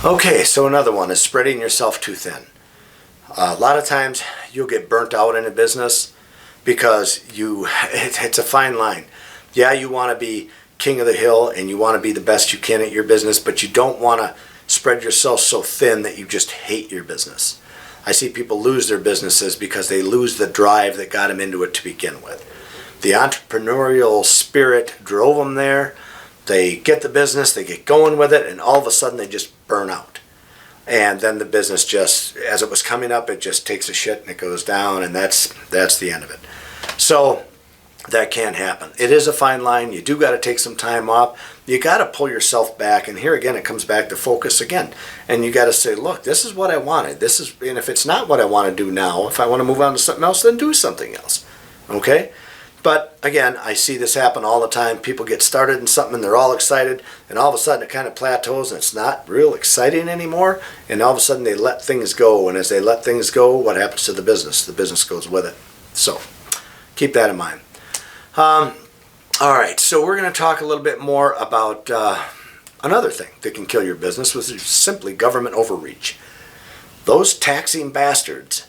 Okay, so another one is spreading yourself too thin. A lot of times you'll get burnt out in a business because it's a fine line. Yeah, you want to be king of the hill and you want to be the best you can at your business, but you don't want to spread yourself so thin that you just hate your business. I see people lose their businesses because they lose the drive that got them into it to begin with. The entrepreneurial spirit drove them there. They get the business, they get going with it, and all of a sudden they just burn out. And then the business just, as it was coming up, it just takes a shit and it goes down, and that's the end of it. So that can't happen. It is a fine line. You do got to take some time off. You got to pull yourself back, and here again it comes back to focus again. And you got to say, look, this is what I wanted. And if it's not what I want to do now, if I want to move on to something else, then do something else. Okay? But again, I see this happen all the time. People get started in something and they're all excited, and all of a sudden it kind of plateaus and it's not real exciting anymore, and all of a sudden they let things go, and as they let things go, what happens to the business? The business goes with it. So keep that in mind. All right, so we're going to talk a little bit more about another thing that can kill your business, which is simply government overreach. Those taxing bastards.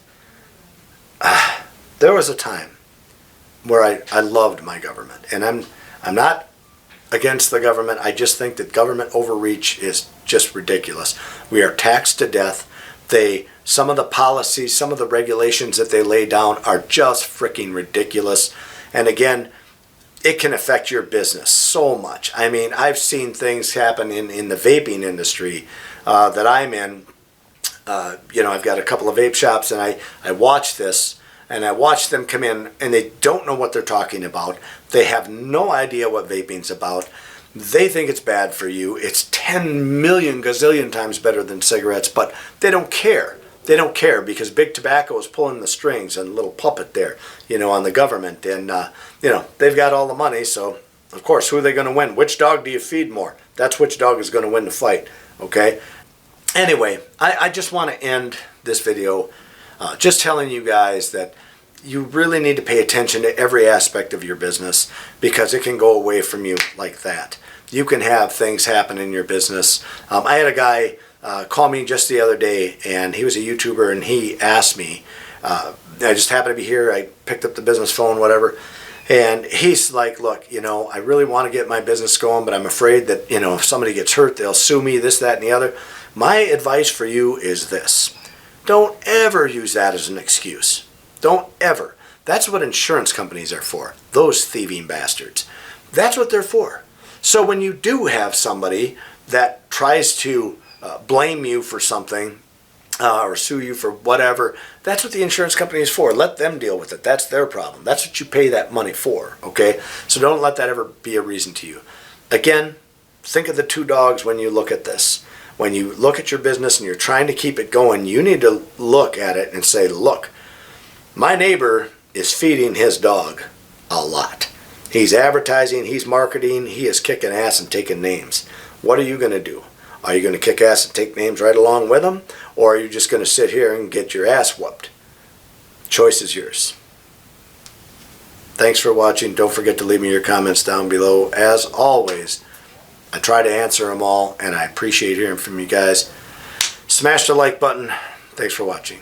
There was a time where I loved my government, and I'm not against the government. I just think that government overreach is just ridiculous. We are taxed to death. Some of the policies, some of the regulations that they lay down are just freaking ridiculous. And again, it can affect your business so much. I mean, I've seen things happen in the vaping industry that I'm in. I've got a couple of vape shops, and I watch this. And I watch them come in, and they don't know what they're talking about. They have no idea what vaping's about. They think it's bad for you. It's 10 million gazillion times better than cigarettes, but they don't care. They don't care because big tobacco is pulling the strings and a little puppet there, on the government. And, they've got all the money, so, of course, who are they going to win? Which dog do you feed more? That's which dog is going to win the fight, okay? Anyway, I just want to end this video just telling you guys that you really need to pay attention to every aspect of your business, because it can go away from you like that. You can have things happen in your business. I had a guy call me just the other day, and he was a YouTuber, and he asked me, I just happened to be here, I picked up the business phone, whatever, and he's like, look, I really want to get my business going, but I'm afraid that, if somebody gets hurt, they'll sue me, this, that, and the other. My advice for you is this. Don't ever use that as an excuse. Don't ever. That's what insurance companies are for. Those thieving bastards. That's what they're for. So when you do have somebody that tries to blame you for something or sue you for whatever, that's what the insurance company is for. Let them deal with it. That's their problem. That's what you pay that money for, okay? So don't let that ever be a reason to you. Again, think of the two dogs when you look at this. When you look at your business and you're trying to keep it going, you need to look at it and say, look, my neighbor is feeding his dog a lot. He's advertising, he's marketing, he is kicking ass and taking names. What are you going to do? Are you going to kick ass and take names right along with him? Or are you just going to sit here and get your ass whooped? Choice is yours. Thanks for watching. Don't forget to leave me your comments down below. As always, I try to answer them all, and I appreciate hearing from you guys. Smash the like button. Thanks for watching.